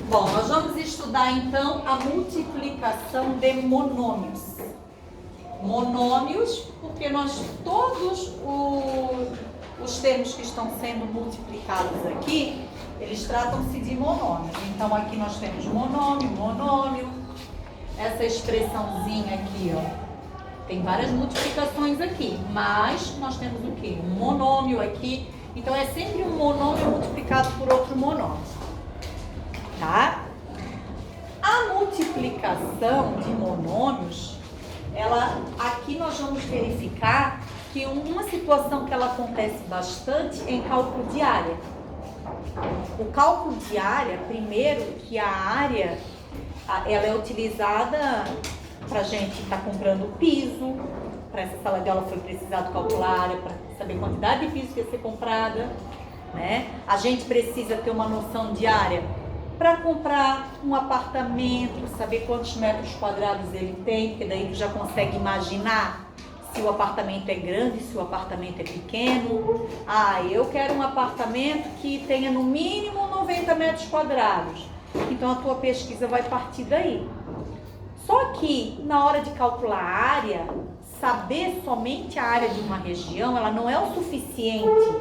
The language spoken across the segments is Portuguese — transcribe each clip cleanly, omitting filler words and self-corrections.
Bom, nós vamos estudar então a multiplicação de monômios. Monômios, porque todos os termos que estão sendo multiplicados aqui, eles tratam-se de monômios. Então aqui nós temos monômio, monômio, essa expressãozinha aqui, ó. Tem várias multiplicações aqui, mas nós temos o quê? Um monômio aqui. Então é sempre um monômio multiplicado por outro monômio. Tá? A multiplicação de monômios, aqui nós vamos verificar que uma situação que ela acontece bastante é em cálculo de área. O cálculo de área, primeiro que a área, ela é utilizada para a gente estar comprando piso. Para essa sala de aula foi precisado calcular a área para saber a quantidade de piso que ia ser comprada, né? A gente precisa ter uma noção de área para comprar um apartamento, saber quantos metros quadrados ele tem, porque daí tu já consegue imaginar se o apartamento é grande, se o apartamento é pequeno. Ah, eu quero um apartamento que tenha no mínimo 90 metros quadrados. Então a tua pesquisa vai partir daí. Só que na hora de calcular a área, saber somente a área de uma região, ela não é o suficiente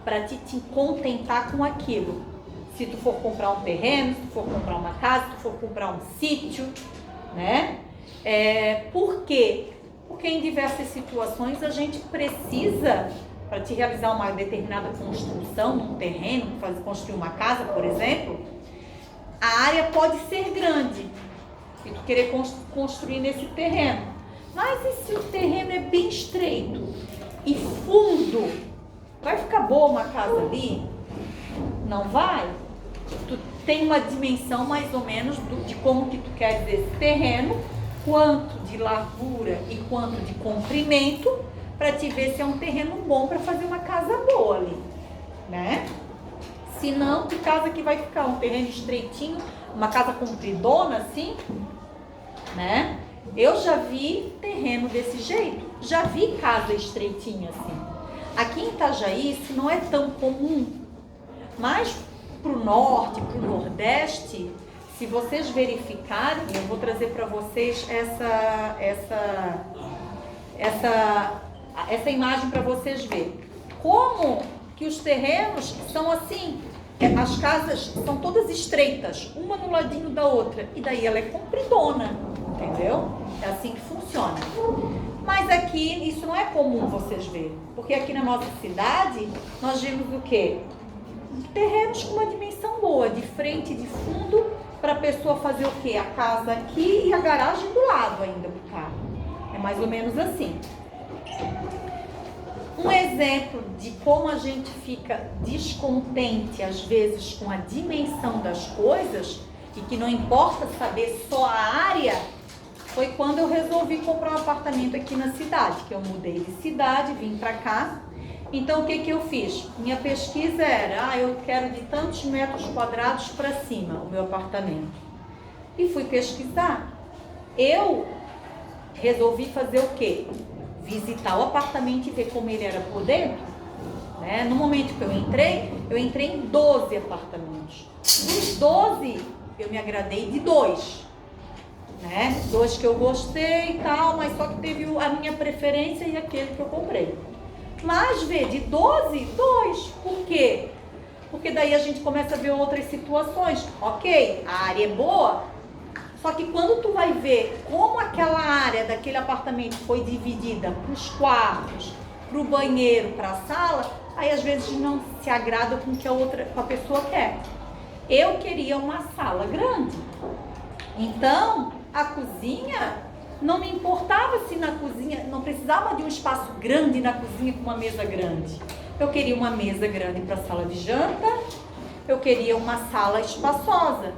para te contentar com aquilo. Se tu for comprar um terreno, se tu for comprar uma casa, se tu for comprar um sítio, né? Por quê? Porque em diversas situações a gente precisa, para te realizar uma determinada construção num terreno, construir uma casa, por exemplo, a área pode ser grande e tu querer construir nesse terreno. Mas e se o terreno é bem estreito e fundo? Vai ficar boa uma casa ali? Não vai? Tu tem uma dimensão mais ou menos de como que tu queres esse terreno, quanto de largura e quanto de comprimento, para te ver se é um terreno bom para fazer uma casa boa ali, né? Se não, que casa que vai ficar? Um terreno estreitinho, uma casa compridona assim, né? Eu já vi terreno desse jeito, já vi casa estreitinha assim. Aqui em Itajaí isso não é tão comum, mas para o norte, para o nordeste, se vocês verificarem, eu vou trazer para vocês essa imagem para vocês verem como que os terrenos são assim, as casas são todas estreitas, uma no ladinho da outra, e daí ela é compridona, entendeu? É assim que funciona. Mas aqui isso não é comum vocês verem, porque aqui na nossa cidade nós vemos o quê? Terrenos com uma dimensão boa, de frente e de fundo, para a pessoa fazer o quê? A casa aqui e a garagem do lado ainda do carro. É mais ou menos assim. Um exemplo de como a gente fica descontente às vezes com a dimensão das coisas e que não importa saber só a área, foi quando eu resolvi comprar um apartamento aqui na cidade, que eu mudei de cidade, vim para cá. Então, o que eu fiz? Minha pesquisa era, eu quero de tantos metros quadrados para cima o meu apartamento. E fui pesquisar. Eu resolvi fazer o quê? Visitar o apartamento e ver como ele era por dentro. Né? No momento que eu entrei em 12 apartamentos. Dos 12, eu me agradei de 2. Né? 2 que eu gostei e tal, mas só que teve a minha preferência e aquele que eu comprei. Mas vê, de 12, 2. Por quê? Porque daí a gente começa a ver outras situações. Ok, a área é boa, só que quando tu vai ver como aquela área daquele apartamento foi dividida para os quartos, para o banheiro, para a sala, aí às vezes não se agrada com o que a pessoa quer. Eu queria uma sala grande. Então, a cozinha... Não me importava se na cozinha, não precisava de um espaço grande na cozinha com uma mesa grande. Eu queria uma mesa grande para a sala de janta, eu queria uma sala espaçosa.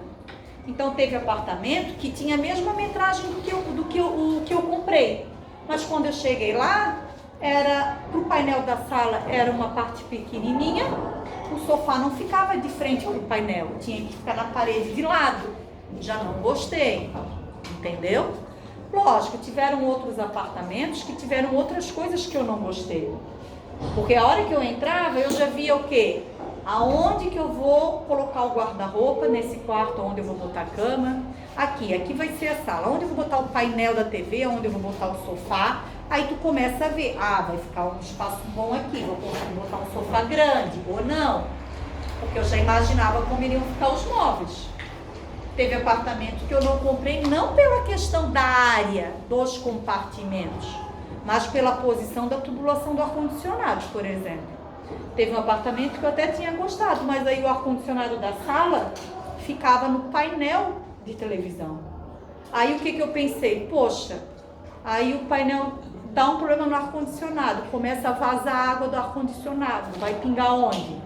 Então teve apartamento que tinha a mesma metragem do que eu comprei. Mas quando eu cheguei lá, pro painel da sala era uma parte pequenininha, o sofá não ficava de frente para o painel, tinha que ficar na parede de lado. Já não gostei, entendeu? Lógico, tiveram outros apartamentos que tiveram outras coisas que eu não gostei. Porque a hora que eu entrava, eu já via o quê? Aonde que eu vou colocar o guarda-roupa? Nesse quarto, onde eu vou botar a cama. Aqui vai ser a sala. Onde eu vou botar o painel da TV, onde eu vou botar o sofá. Aí tu começa a ver, vai ficar um espaço bom aqui, vou conseguir botar um sofá grande, ou não. Porque eu já imaginava como iriam ficar os móveis. Teve apartamento que eu não comprei, não pela questão da área dos compartimentos, mas pela posição da tubulação do ar-condicionado, por exemplo. Teve um apartamento que eu até tinha gostado, mas aí o ar-condicionado da sala ficava no painel de televisão. Aí o que eu pensei? Poxa, aí o painel dá um problema no ar-condicionado, começa a vazar a água do ar-condicionado, vai pingar onde?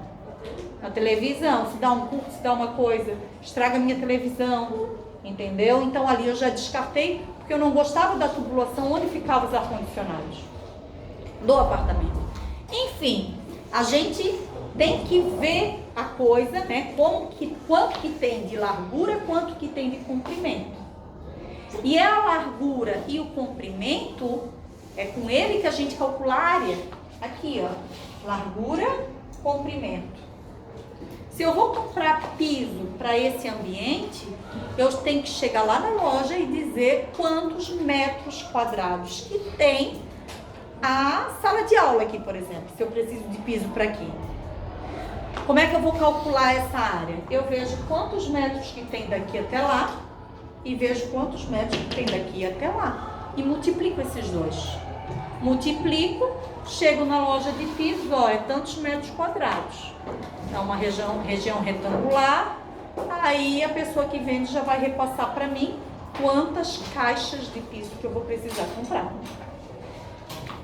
Na televisão, se dá um curto, se dá uma coisa, estraga a minha televisão, entendeu? Então ali eu já descartei, porque eu não gostava da tubulação onde ficavam os ar-condicionados do apartamento. Enfim, a gente tem que ver a coisa, né? Quanto que tem de largura, quanto que tem de comprimento. E a largura e o comprimento, é com ele que a gente calcula a área. Aqui, ó, largura, comprimento. Se eu vou comprar piso para esse ambiente, eu tenho que chegar lá na loja e dizer quantos metros quadrados que tem a sala de aula aqui, por exemplo, se eu preciso de piso para aqui. Como é que eu vou calcular essa área? Eu vejo quantos metros que tem daqui até lá e vejo quantos metros que tem daqui até lá e multiplico esses dois. Multiplico, chego na loja de pisos, é tantos metros quadrados. É uma região retangular, aí a pessoa que vende já vai repassar para mim quantas caixas de piso que eu vou precisar comprar.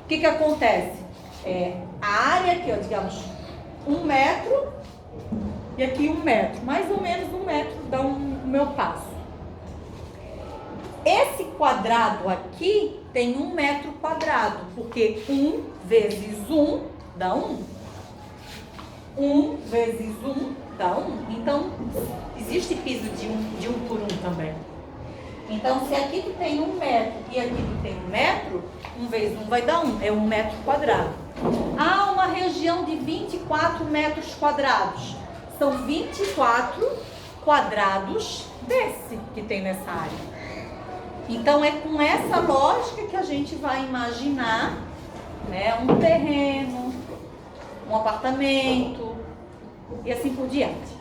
O que acontece? A área aqui, ó, digamos, 1 metro e aqui 1 metro, mais ou menos 1 metro dá o meu passo. Esse quadrado aqui tem 1 metro quadrado, porque 1 vezes 1 dá 1. 1 vezes 1 dá 1. Então, existe piso de 1 por 1 também. Então, se aqui tu tem 1 metro e aqui tu tem 1 metro, 1 vezes 1 vai dar 1, é 1 metro quadrado. Há uma região de 24 metros quadrados. São 24 quadrados desse que tem nessa área. Então, é com essa lógica que a gente vai imaginar, né, um terreno, um apartamento e assim por diante,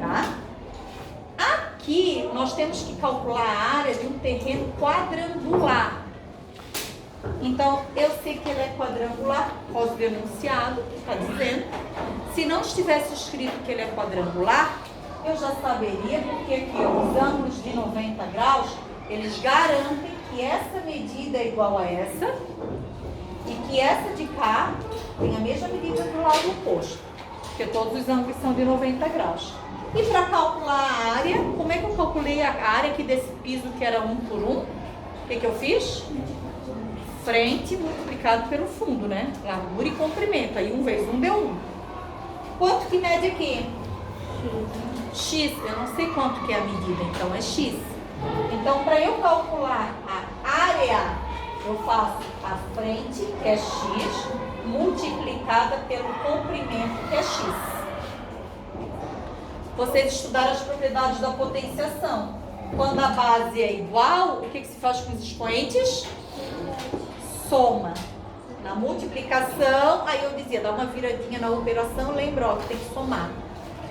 tá? Aqui, nós temos que calcular a área de um terreno quadrangular. Então, eu sei que ele é quadrangular, posso ver no enunciado, que está dizendo. Se não estivesse escrito que ele é quadrangular, eu já saberia, porque aqui, ó, os ângulos de 90 graus, eles garantem que essa medida é igual a essa e que essa de cá tem a mesma medida do lado oposto, porque todos os ângulos são de 90 graus. E para calcular a área, como é que eu calculei a área aqui desse piso que era 1 por 1? O que eu fiz? Frente multiplicado pelo fundo, né? Largura e comprimento. Aí 1 vezes 1 deu 1. Quanto que mede aqui? X. Eu não sei quanto que é a medida, então é X. Então, para eu calcular a área, eu faço a frente, que é X, multiplicada pelo comprimento, que é X. Vocês estudaram as propriedades da potenciação. Quando a base é igual, o que se faz com os expoentes? Soma. Na multiplicação, aí eu dizia, dá uma viradinha na operação, lembra, ó, que tem que somar.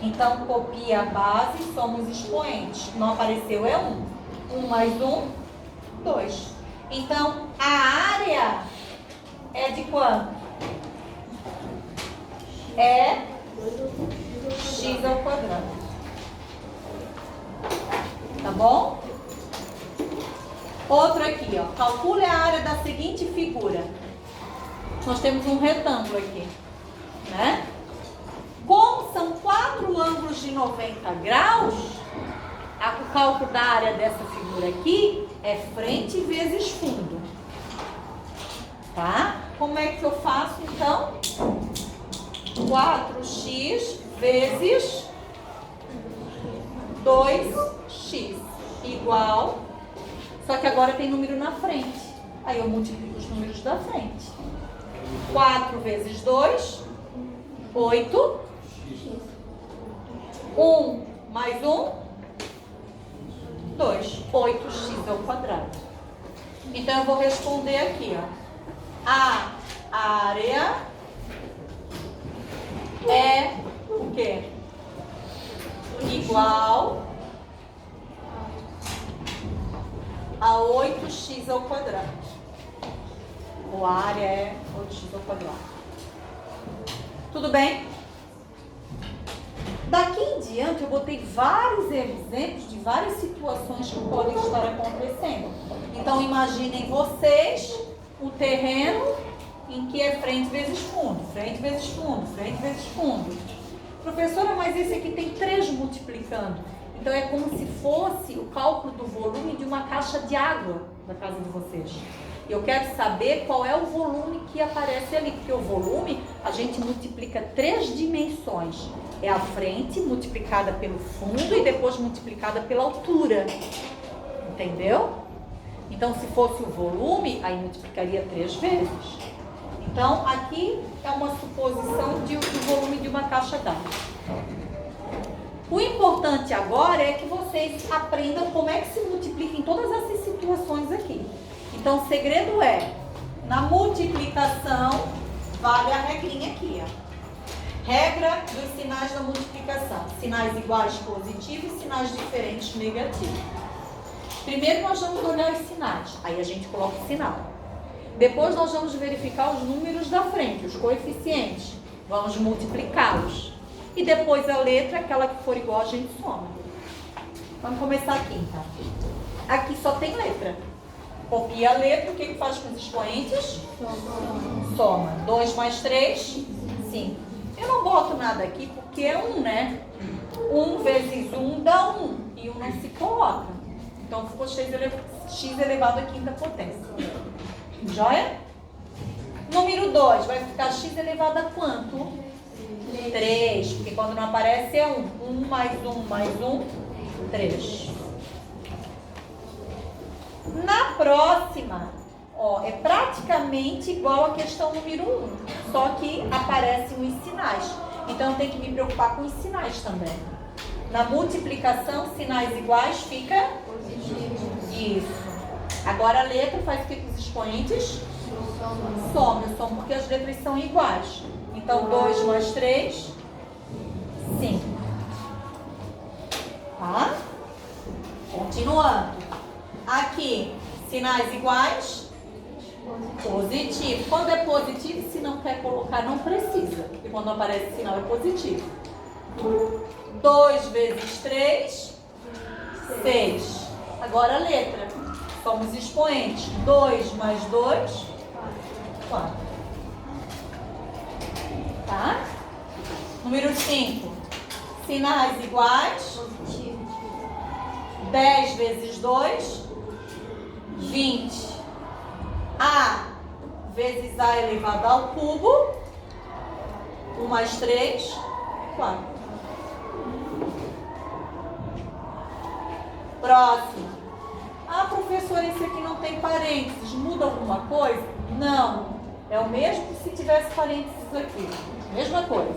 Então, copia a base e soma os expoentes. Não apareceu, é 1. 1 mais 1, 2. Então, a área é de quanto? É x ao quadrado. Tá bom? Outro aqui, ó. Calcule a área da seguinte figura. Nós temos um retângulo aqui, né? Como são 4 ângulos de 90 graus, o cálculo da área dessa figura aqui é frente vezes fundo. Tá? Como é que eu faço, então? 4x vezes 2x igual, só que agora tem número na frente. Aí eu multiplico os números da frente. 4 vezes 2, 8. 1 mais 1, 2. 8x ao quadrado. Então, eu vou responder aqui, ó. A área é o quê? Igual a 8x ao quadrado. Ou a área é 8x ao quadrado. Tudo bem? Daqui em diante eu botei vários exemplos de várias situações que podem estar acontecendo. Então imaginem vocês o terreno em que é frente vezes fundo, frente vezes fundo, frente vezes fundo. Professora, mas esse aqui tem 3 multiplicando. Então é como se fosse o cálculo do volume de uma caixa de água da casa de vocês. Eu quero saber qual é o volume que aparece ali, porque o volume a gente multiplica 3 dimensões. É a frente multiplicada pelo fundo e depois multiplicada pela altura. Entendeu? Então, se fosse o volume, aí multiplicaria 3 vezes. Então, aqui é uma suposição do volume de uma caixa d'água. O importante agora é que vocês aprendam como é que se multiplica em todas essas situações aqui. Então, o segredo é, na multiplicação, vale a regrinha aqui, ó. Regra dos sinais da multiplicação. Sinais iguais, positivo, e sinais diferentes, negativo. Primeiro nós vamos olhar os sinais, aí a gente coloca o sinal. Depois nós vamos verificar os números da frente, os coeficientes. Vamos multiplicá-los. E depois a letra, aquela que for igual, a gente soma. Vamos começar aqui, então. Aqui só tem letra. Copia a letra, o que faz com os expoentes? Soma. 2 mais 3, 5. Eu não boto nada aqui porque é 1, né? 1 vezes 1 dá 1. E 1 não se coloca. Então ficou x elevado à quinta potência. Joia? Número 2 vai ficar x elevado a quanto? 3. Porque quando não aparece é 1. 1 mais 1 mais 1, 3. Na próxima, ó, é praticamente igual à questão número 1, só que aparecem os sinais. Então, eu tenho que me preocupar com os sinais também. Na multiplicação, sinais iguais fica positivo. Isso. Agora, a letra faz o que com os expoentes? Soma. Eu somo porque as letras são iguais. Então, 2 mais 3, 5. Tá? Continuando. Aqui, sinais iguais, positivo. Quando é positivo, se não quer colocar, não precisa. Porque quando aparece sinal é positivo. 2 vezes 3, 6. Agora a letra. Somos expoentes. 2 mais 2, 4. Tá? Número 5. Sinais iguais. 10 vezes 2, 20. A vezes A elevado ao cubo. 1 mais 3, 4. Próximo. Ah, professora, esse aqui não tem parênteses. Muda alguma coisa? Não. É o mesmo que se tivesse parênteses aqui. Mesma coisa.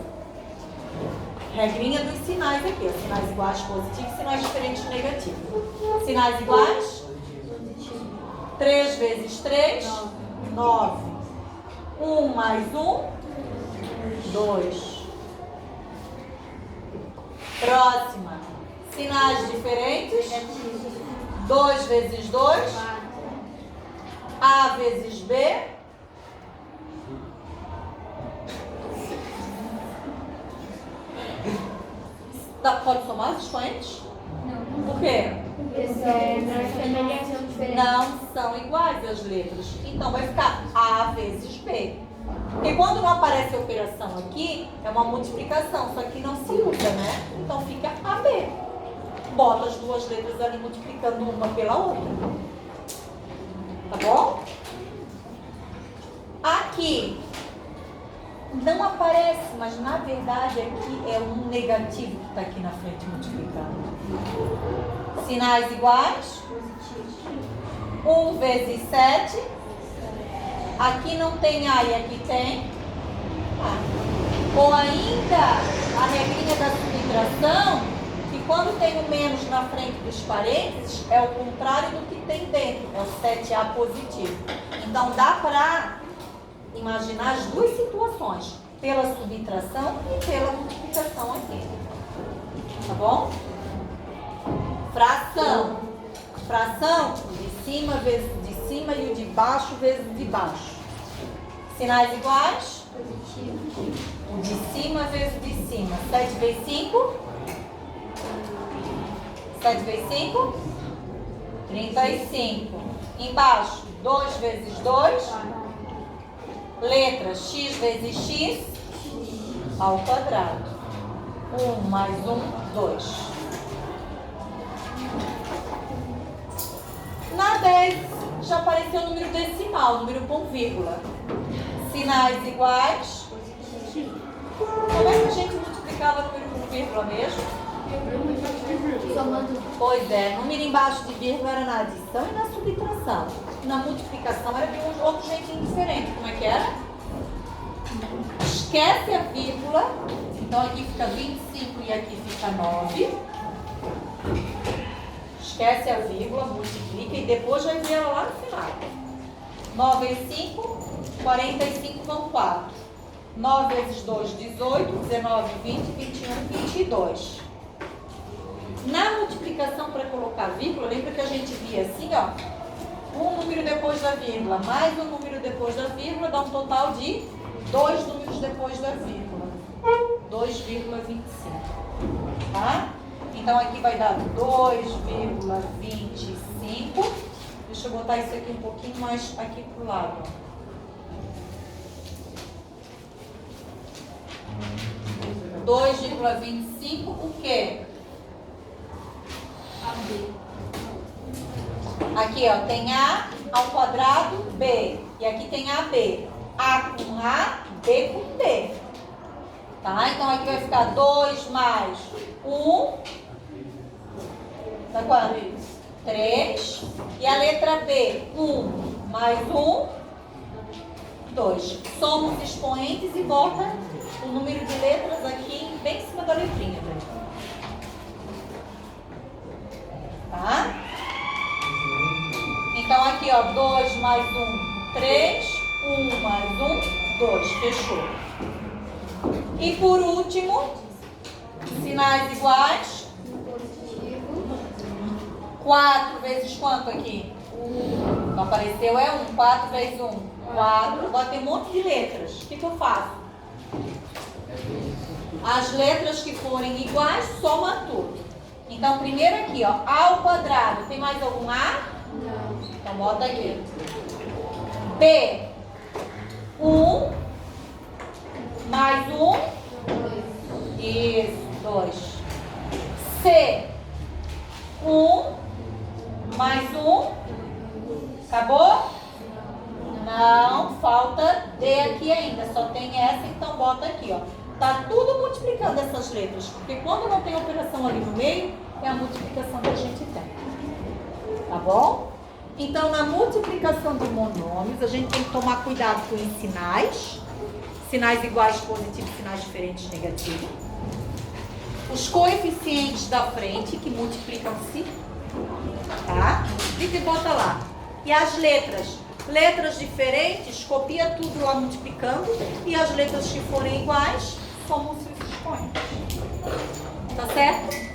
Regrinha dos sinais aqui. Ó. Sinais iguais, positivo. Sinais diferentes, negativo. Sinais iguais? 3 vezes 3, 9. 1 mais 1, 2. Próxima. Sinais diferentes? 2 vezes 2, A vezes B. Pode somar os expoentes? Não. Por quê? Porque são diferentes. Não são iguais as letras. Então vai ficar A vezes B. Porque quando não aparece a operação aqui, é uma multiplicação, só que não se usa, né? Então fica AB. Bota as duas letras ali multiplicando uma pela outra. Tá bom? Aqui não aparece, mas na verdade aqui é um negativo que está aqui na frente multiplicando. Sinais iguais? 1 vezes 7. Aqui não tem A e aqui tem A. Ou ainda a regrinha da subtração na frente dos parênteses é o contrário do que tem dentro, é o 7A positivo. Então, dá para imaginar as duas situações, pela subtração e pela multiplicação aqui. Tá bom? Fração. Fração, de cima vezes de cima e o de baixo vezes de baixo. Sinais iguais? Positivo. O de cima vezes de cima. 7 vezes 5? 7 vezes 5? 35. Embaixo, 2 vezes 2. Letra x vezes x ao quadrado. 1 mais 1, 2. Na 10 já apareceu o número decimal, número com vírgula. Sinais iguais. Como é que a gente multiplicava número com vírgula mesmo? Somando. Pois é, número embaixo de vírgula era na adição e na subtração. Na multiplicação era de um outro jeitinho diferente. Como é que era? Esquece a vírgula. Então aqui fica 25 e aqui fica 9. Esquece a vírgula, multiplica e depois vai ver ela lá no final. 9 vezes 5, 45 vão 4. 9 vezes 2, 18, 19, 20, 21, 22. Na multiplicação, para colocar vírgula, lembra que a gente via assim, ó, um número depois da vírgula, mais um número depois da vírgula, dá um total de 2 números depois da vírgula. 2,25. Tá? Então, aqui vai dar 2,25. Deixa eu botar isso aqui um pouquinho mais aqui pro lado, ó. 2,25 o quê? Aqui, ó, tem A ao quadrado B. E aqui tem AB. A com A, B com B. Tá? Então, aqui vai ficar 2 mais 1. Dá quanto? 3. E a letra B, 1 mais 1, 2. Soma os expoentes e bota o número de letras aqui bem em cima da letrinha. Tá? Então, aqui, ó, 2 mais 1, 3. 1 mais 1, 2. Fechou. E por último, sinais iguais. 4 vezes quanto aqui? 1. Não apareceu, é 1. 4 vezes 1. 4. Agora tem um monte de letras. O que eu faço? As letras que forem iguais, soma tudo. Então, primeiro aqui, ó, A ao quadrado. Tem mais algum A? Não. Então, bota aqui. B. 1 mais 1. 2. Isso, 2. C. 1 mais 1. Acabou? Não, falta D aqui ainda. Só tem essa, então bota aqui, ó. Tá tudo multiplicando essas letras. Porque quando não tem operação ali no meio, é a multiplicação que a gente tem. Tá bom? Então, na multiplicação de monômios, a gente tem que tomar cuidado com os sinais. Sinais iguais, positivos, sinais diferentes, negativos. Os coeficientes da frente, que multiplicam-se. Tá? E bota lá. E as letras. Letras diferentes, copia tudo lá multiplicando. E as letras que forem iguais, somam seus expoentes. Tá certo?